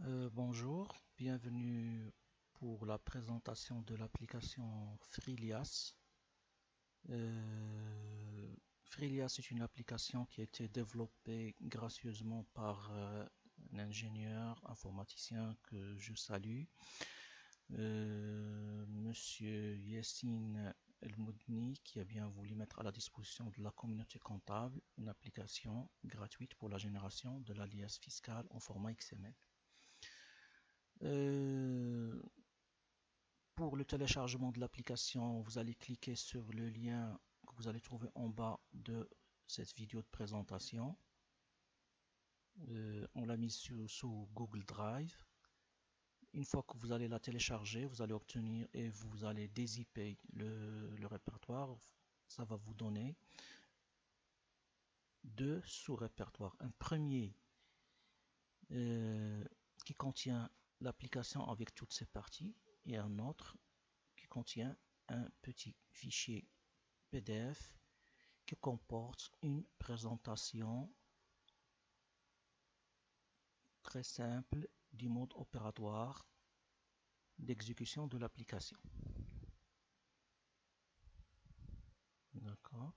Bonjour, bienvenue pour la présentation de l'application Freelias. Freelias est une application qui a été développée gracieusement par un ingénieur informaticien que je salue, Monsieur Yassine El-Moudni, qui a bien voulu mettre à la disposition de la communauté comptable une application gratuite pour la génération de l'alias fiscal en format XML. Euh, pour le téléchargement de l'application, vous allez cliquer sur le lien que vous allez trouver en bas de cette vidéo de présentation. On l'a mise sous Google Drive. Une fois que vous allez la télécharger, vous allez obtenir et vous allez dézipper le répertoire. Ça va vous donner deux sous-répertoires. Un premier qui contient l'application avec toutes ses parties et un autre qui contient un petit fichier PDF qui comporte une présentation très simple du mode opératoire d'exécution de l'application. D'accord.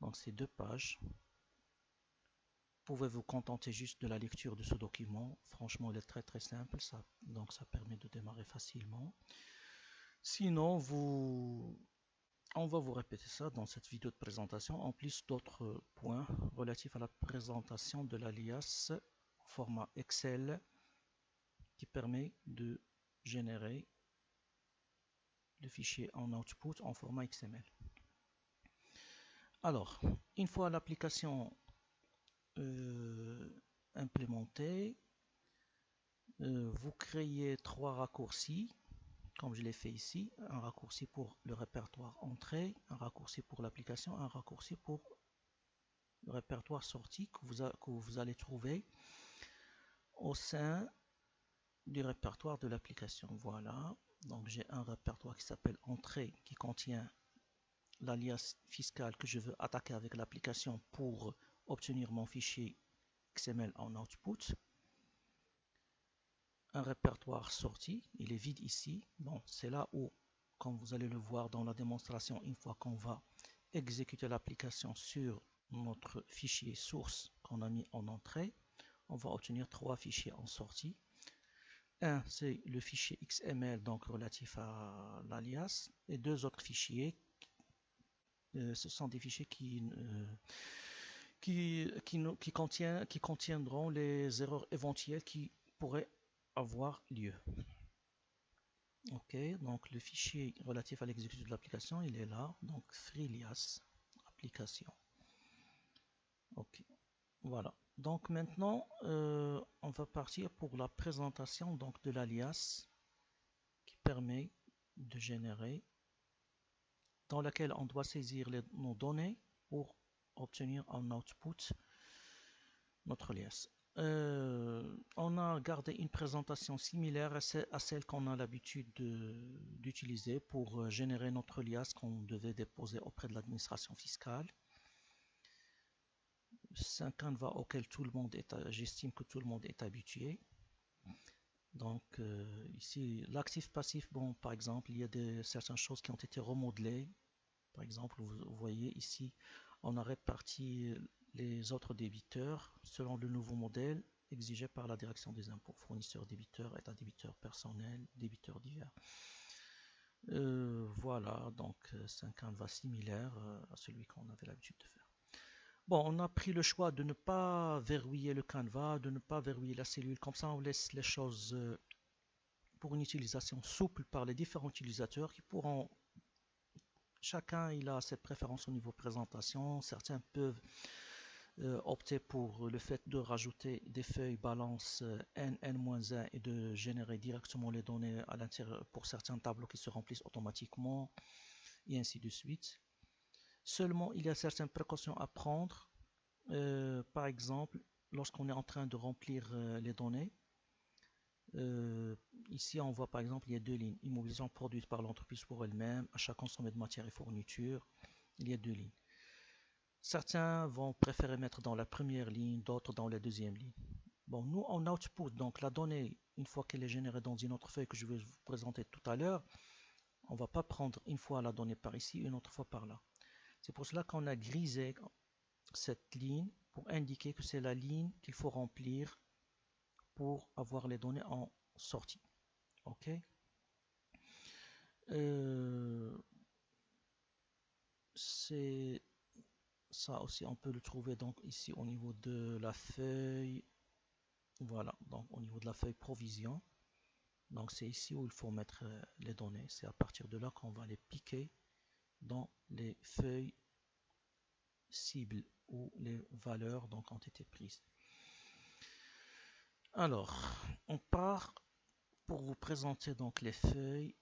Donc ces deux pages. Vous pouvez vous contenter juste de la lecture de ce document. Franchement, il est très simple, donc ça permet de démarrer facilement. Sinon, on va vous répéter ça dans cette vidéo de présentation, en plus d'autres points relatifs à la présentation de l'alias format Excel qui permet de générer le fichier en output en format XML. Alors, une fois l'application implémentée, vous créez trois raccourcis, comme je l'ai fait ici, un raccourci pour le répertoire entrée, un raccourci pour l'application, un raccourci pour le répertoire sortie que vous allez trouver au sein du répertoire de l'application. Voilà, donc j'ai un répertoire qui s'appelle entrée qui contient l'alias fiscal que je veux attaquer avec l'application pour obtenir mon fichier XML en output. Un répertoire sorti, il est vide ici. Bon, c'est là où, comme vous allez le voir dans la démonstration, une fois qu'on va exécuter l'application sur notre fichier source qu'on a mis en entrée, on va obtenir trois fichiers en sortie. Un, c'est le fichier XML, donc relatif à l'alias, et deux autres fichiers. Ce sont des fichiers qui contiendront les erreurs éventuelles qui pourraient avoir lieu. Ok, donc le fichier relatif à l'exécution de l'application, il est là, donc Freelias application. Ok, voilà. Donc maintenant, on va partir pour la présentation donc de l'alias qui permet de générer, dans laquelle on doit saisir nos données pour obtenir en output notre alias. On a gardé une présentation similaire à celle qu'on a l'habitude d'utiliser pour générer notre alias qu'on devait déposer auprès de l'administration fiscale. C'est un canevas auquel j'estime que tout le monde est habitué. Donc ici, l'actif passif, bon, par exemple, il y a certaines choses qui ont été remodelées. Par exemple, vous voyez ici, on a réparti les autres débiteurs selon le nouveau modèle exigé par la direction des impôts, fournisseurs débiteurs, état débiteur personnel, débiteurs divers. Voilà, donc c'est un canevas similaire à celui qu'on avait l'habitude de faire. Bon, on a pris le choix de ne pas verrouiller le canevas, de ne pas verrouiller la cellule, comme ça on laisse les choses pour une utilisation souple par les différents utilisateurs qui pourront. Chacun il a ses préférences au niveau présentation. Certains peuvent opter pour le fait de rajouter des feuilles balance n, n-1 et de générer directement les données à l'intérieur pour certains tableaux qui se remplissent automatiquement et ainsi de suite. Seulement, il y a certaines précautions à prendre. Par exemple, lorsqu'on est en train de remplir les données, ici on voit par exemple il y a deux lignes, immobilisation produite par l'entreprise pour elle-même, achat consommé de matières et fournitures, il y a deux lignes. Certains vont préférer mettre dans la première ligne, d'autres dans la deuxième ligne. Bon, nous, en output, donc la donnée, une fois qu'elle est générée dans une autre feuille que je vais vous présenter tout à l'heure, on ne va pas prendre une fois la donnée par ici, une autre fois par là. C'est pour cela qu'on a grisé cette ligne pour indiquer que c'est la ligne qu'il faut remplir pour avoir les données en sortie. Ok. C'est ça aussi, on peut le trouver donc ici au niveau de la feuille. Voilà, donc au niveau de la feuille provision. Donc c'est ici où il faut mettre les données. C'est à partir de là qu'on va les piquer dans les feuilles cibles où les valeurs donc ont été prises. Alors, on part pour vous présenter donc les feuilles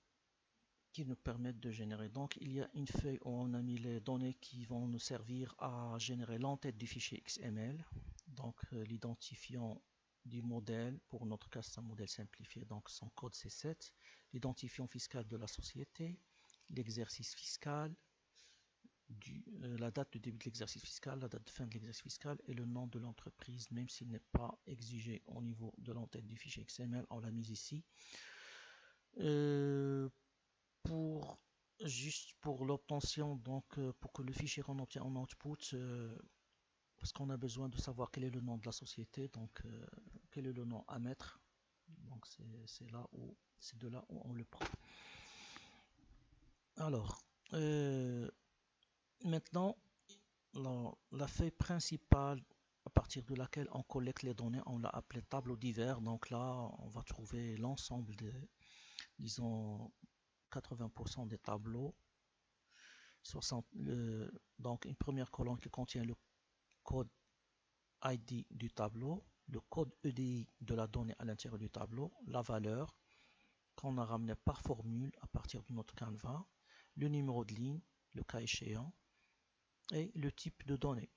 qui nous permettent de générer. Donc il y a une feuille où on a mis les données qui vont nous servir à générer l'entête du fichier XML. Donc l'identifiant du modèle, pour notre cas c'est un modèle simplifié, donc son code c'est 7, l'identifiant fiscal de la société, l'exercice fiscal, la date de début de l'exercice fiscal, la date de fin de l'exercice fiscal et le nom de l'entreprise, même s'il n'est pas exigé au niveau de l'entête du fichier XML, on l'a mis ici. Pour juste pour l'obtention, donc pour que le fichier qu'on obtient en output, parce qu'on a besoin de savoir quel est le nom de la société, donc quel est le nom à mettre. Donc c'est là où c'est de là où on le prend. Alors maintenant la feuille principale à partir de laquelle on collecte les données, on l'a appelée tableau divers. Donc là on va trouver l'ensemble des, disons, 80% des tableaux. 60, donc une première colonne qui contient le code ID du tableau, le code EDI de la donnée à l'intérieur du tableau, la valeur qu'on a ramené par formule à partir de notre canevas, le numéro de ligne, le cas échéant, et le type de données.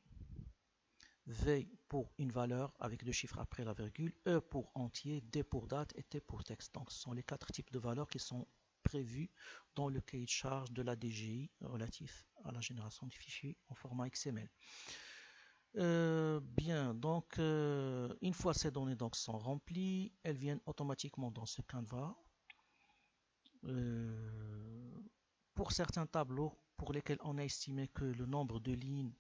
V pour une valeur avec deux chiffres après la virgule, E pour entier, D pour date et T pour texte. Donc ce sont les quatre types de valeurs qui sont prévus dans le cahier de charge de la DGI relatif à la génération du fichier en format XML. Bien, donc une fois ces données donc sont remplies, elles viennent automatiquement dans ce canevas. Pour certains tableaux pour lesquels on a estimé que le nombre de lignes,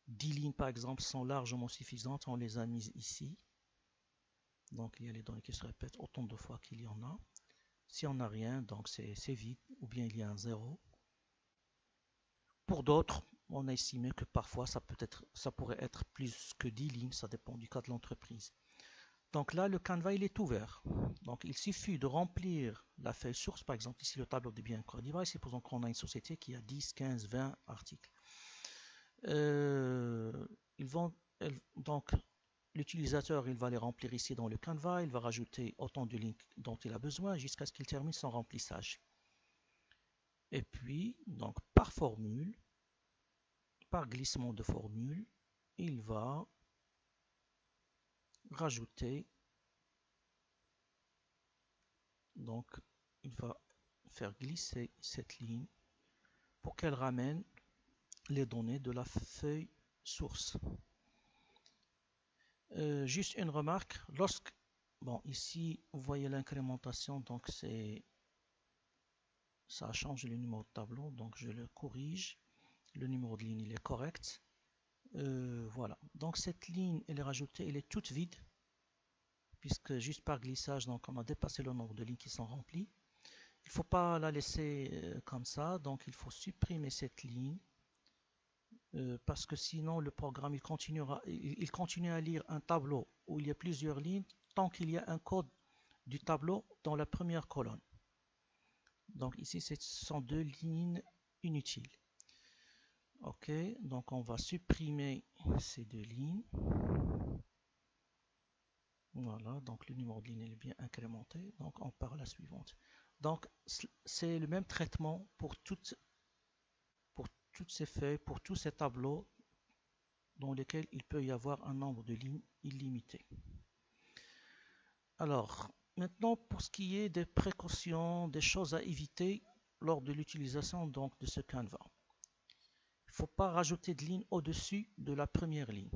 10 lignes par exemple, sont largement suffisantes, on les a mises ici. Donc il y a les données qui se répètent autant de fois qu'il y en a. Si on n'a rien, donc c'est vide, ou bien il y a un zéro. Pour d'autres, on a estimé que parfois ça pourrait être plus que 10 lignes, ça dépend du cas de l'entreprise. Donc là, le canevas il est ouvert. Donc il suffit de remplir la feuille source, par exemple ici le tableau des biens Core Device, supposons qu'on a une société qui a 10, 15, 20 articles. Donc l'utilisateur il va les remplir ici dans le canevas, il va rajouter autant de lignes dont il a besoin jusqu'à ce qu'il termine son remplissage. Et puis, donc par formule, par glissement de formule, il va rajouter, donc il va faire glisser cette ligne pour qu'elle ramène les données de la feuille source. Juste une remarque, bon ici vous voyez l'incrémentation, donc ça change le numéro de tableau, donc je le corrige, le numéro de ligne il est correct. Voilà, donc cette ligne elle est rajoutée, elle est toute vide, puisque juste par glissage, donc on a dépassé le nombre de lignes qui sont remplies. Il ne faut pas la laisser comme ça, donc il faut supprimer cette ligne, parce que sinon le programme il continue à lire un tableau où il y a plusieurs lignes tant qu'il y a un code du tableau dans la première colonne. Donc ici ce sont deux lignes inutiles. Ok, donc on va supprimer ces deux lignes. Voilà, donc le numéro de ligne est bien incrémenté. Donc on part à la suivante. Donc c'est le même traitement pour toutes ces feuilles, pour tous ces tableaux dans lesquels il peut y avoir un nombre de lignes illimité. Alors, maintenant pour ce qui est des précautions, des choses à éviter lors de l'utilisation donc de ce canevas. Il ne faut pas rajouter de lignes au-dessus de la première ligne.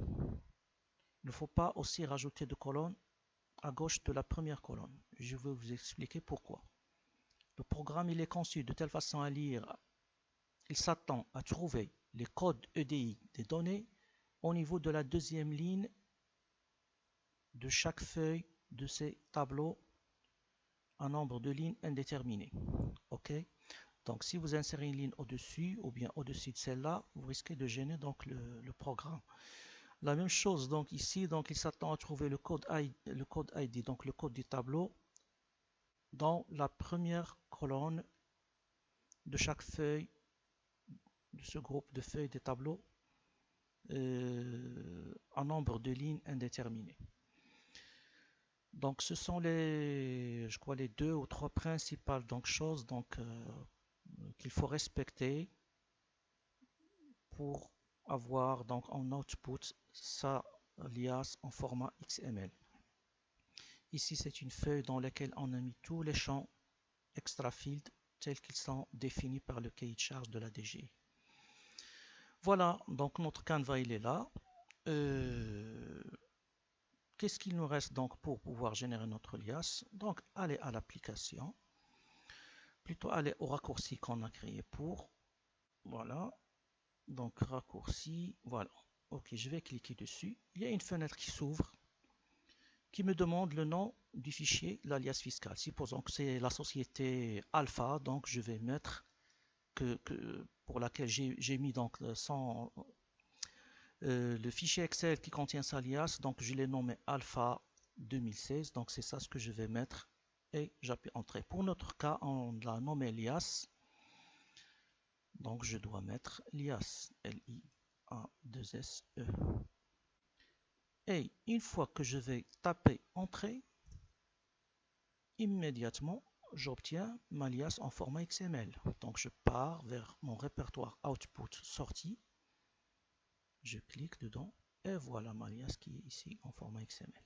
Il ne faut pas aussi rajouter de colonne à gauche de la première colonne. Je vais vous expliquer pourquoi. Le programme il est conçu de telle façon à lire, il s'attend à trouver les codes EDI des données au niveau de la deuxième ligne de chaque feuille de ces tableaux un nombre de lignes indéterminé. OK? Donc si vous insérez une ligne au-dessus ou bien au-dessus de celle-là, vous risquez de gêner donc le programme. La même chose donc ici, donc il s'attend à trouver le code ID, donc le code du tableau, dans la première colonne de chaque feuille de ce groupe de feuilles des tableaux en nombre de lignes indéterminé. Donc ce sont je crois les deux ou trois principales choses qu'il faut respecter pour avoir donc en output sa liasse en format XML. Ici c'est une feuille dans laquelle on a mis tous les champs extra field tels qu'ils sont définis par le cahier de charge de la DGI. Voilà, donc notre canevas il est là. Qu'est-ce qu'il nous reste donc pour pouvoir générer notre liasse? Donc aller à l'application, plutôt aller au raccourci qu'on a créé pour. Voilà, donc raccourci, voilà. Ok, je vais cliquer dessus. Il y a une fenêtre qui s'ouvre qui me demande le nom du fichier, l'alias fiscal. Supposons que c'est la société Alpha, donc je vais mettre pour laquelle j'ai mis donc le fichier Excel qui contient sa alias, donc je l'ai nommé Alpha 2016, donc c'est ça ce que je vais mettre et j'appuie Entrée. Pour notre cas, on l'a nommé lias, donc je dois mettre lias, L-I-A-2-S-E. Et une fois que je vais taper Entrée, immédiatement, j'obtiens ma liasse en format XML. Donc je pars vers mon répertoire Output sortie, je clique dedans et voilà ma liasse qui est ici en format XML.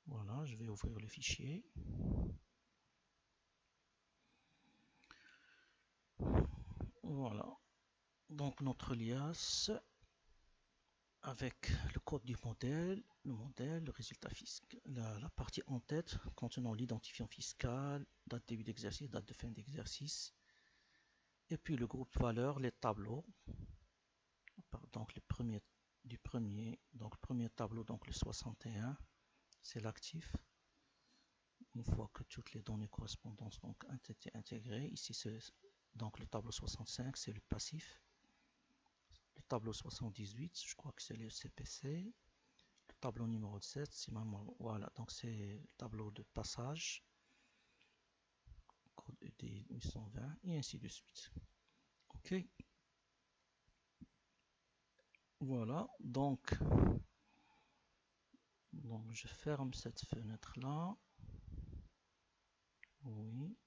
Voilà, je vais ouvrir le fichier. Voilà, donc notre liasse avec le code du modèle, le résultat fiscal, la partie en tête contenant l'identifiant fiscal, date début d'exercice, date de fin d'exercice, et puis le groupe valeur, les tableaux. Donc le premier tableau, donc le 61, c'est l'actif. Une fois que toutes les données correspondantes ont été intégrées, ici c'est donc le tableau 65, c'est le passif. Le tableau 78, je crois que c'est le CPC. Le tableau numéro 7, c'est voilà, donc c'est le tableau de passage, code ED 820 et ainsi de suite. Ok. Voilà, donc je ferme cette fenêtre là. Oui.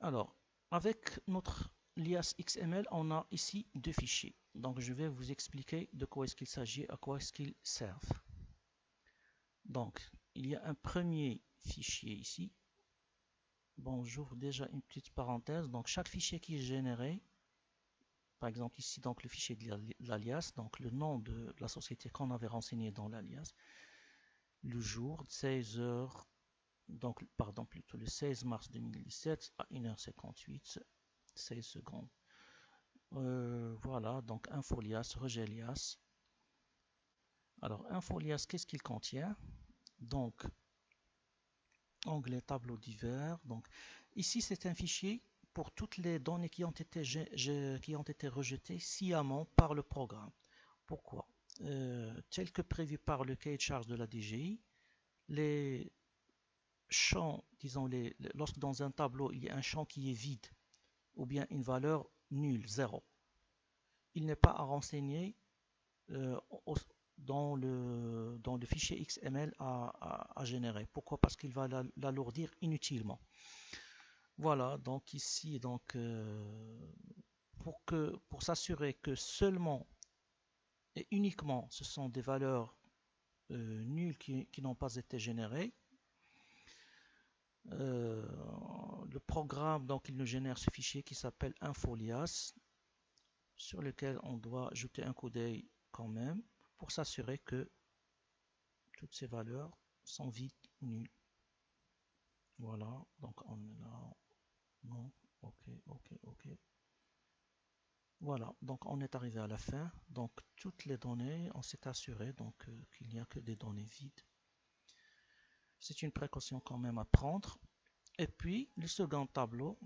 Alors, avec notre liasse XML, on a ici deux fichiers. Donc, je vais vous expliquer de quoi est-ce qu'il s'agit, à quoi est-ce qu'ils servent. Donc, il y a un premier fichier ici. Bon, j'ouvre déjà une petite parenthèse. Donc, chaque fichier qui est généré, par exemple ici, donc le fichier de l'alias, donc le nom de la société qu'on avait renseigné dans l'alias, le jour, 16h, donc, pardon, plutôt le 16 mars 2017 à 1h58, 16 secondes. Voilà, donc infolias, rejet lias. Alors, infolias, qu'est-ce qu'il contient? Donc, onglet tableau divers. Donc, ici, c'est un fichier pour toutes les données qui ont été rejetées sciemment par le programme. Pourquoi? Tel que prévu par le cahier de charge de la DGI, les champs, disons, lorsque dans un tableau, il y a un champ qui est vide, ou bien une valeur nulle, 0, il n'est pas à renseigner dans le fichier XML à générer. Pourquoi? Parce qu'il va l'alourdir inutilement. Voilà, donc ici, donc, pour s'assurer que seulement et uniquement ce sont des valeurs nulles qui n'ont pas été générées, le programme, donc, il nous génère ce fichier qui s'appelle infolias, sur lequel on doit jeter un coup d'œil quand même pour s'assurer que toutes ces valeurs sont vides ou nulles. Voilà, donc on est là. Non, ok, ok, ok. Voilà, donc on est arrivé à la fin. Donc toutes les données, on s'est assuré donc qu'il n'y a que des données vides. C'est une précaution quand même à prendre. Et puis le second tableau.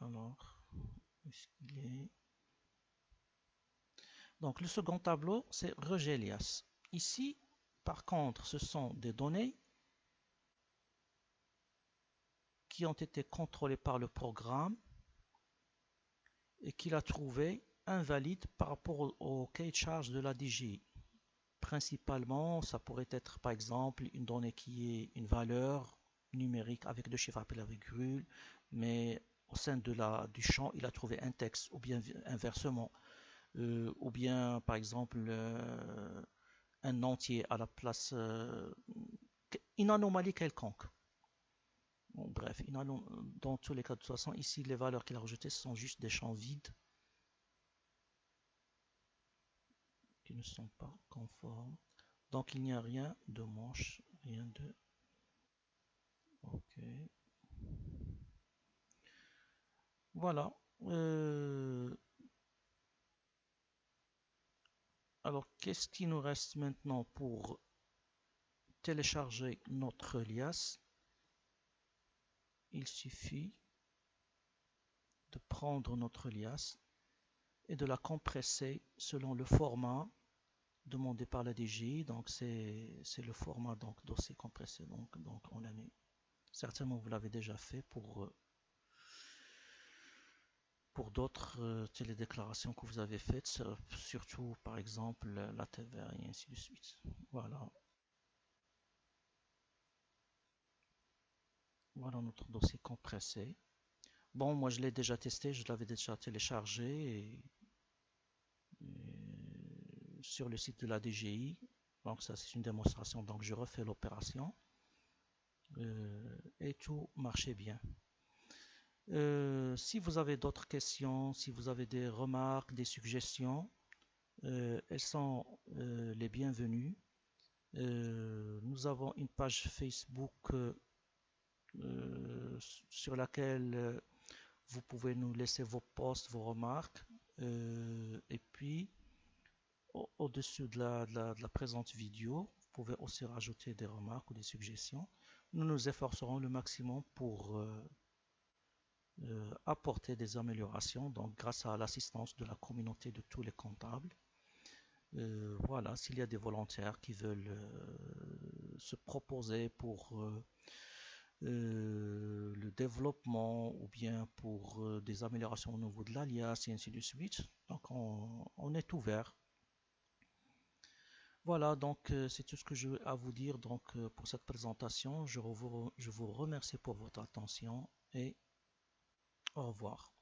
Alors, où est-ce qu'il est? Donc le second tableau, c'est rejet Elias. Ici, par contre, ce sont des données qui ont été contrôlées par le programme et qu'il a trouvé invalides par rapport au cahier de charge de la DGI. Principalement, ça pourrait être par exemple une donnée qui est une valeur numérique avec deux chiffres après la virgule, mais au sein du champ, il a trouvé un texte, ou bien inversement, ou bien par exemple un entier à la place, une anomalie quelconque. Bon, bref, dans tous les cas, de toute façon, ici, les valeurs qu'il a rejetées sont juste des champs vides qui ne sont pas conformes. Donc, il n'y a rien de manche, rien de... Ok. Voilà. Alors, qu'est-ce qui nous reste maintenant pour télécharger notre liasse? Il suffit de prendre notre liasse et de la compresser selon le format demandé par la DGI. Donc, c'est le format donc, dossier compressé. Donc, on l'a mis. Certainement, vous l'avez déjà fait pour d'autres télédéclarations que vous avez faites, surtout par exemple la TVA et ainsi de suite. Voilà, voilà notre dossier compressé. Bon, moi je l'ai déjà testé, je l'avais déjà téléchargé sur le site de la DGI. Donc ça c'est une démonstration, donc je refais l'opération et tout marchait bien. Si vous avez d'autres questions, si vous avez des remarques, des suggestions, elles sont les bienvenues. Nous avons une page Facebook sur laquelle vous pouvez nous laisser vos posts, vos remarques. Et puis, au-dessus de la présente vidéo, vous pouvez aussi rajouter des remarques ou des suggestions. Nous nous efforcerons le maximum pour apporter des améliorations, donc grâce à l'assistance de la communauté de tous les comptables. Voilà, s'il y a des volontaires qui veulent se proposer pour le développement ou bien pour des améliorations au niveau de l'alias et ainsi de suite. Donc on est ouvert. Voilà, donc c'est tout ce que j'ai à vous dire donc, pour cette présentation. Je vous remercie pour votre attention et au revoir.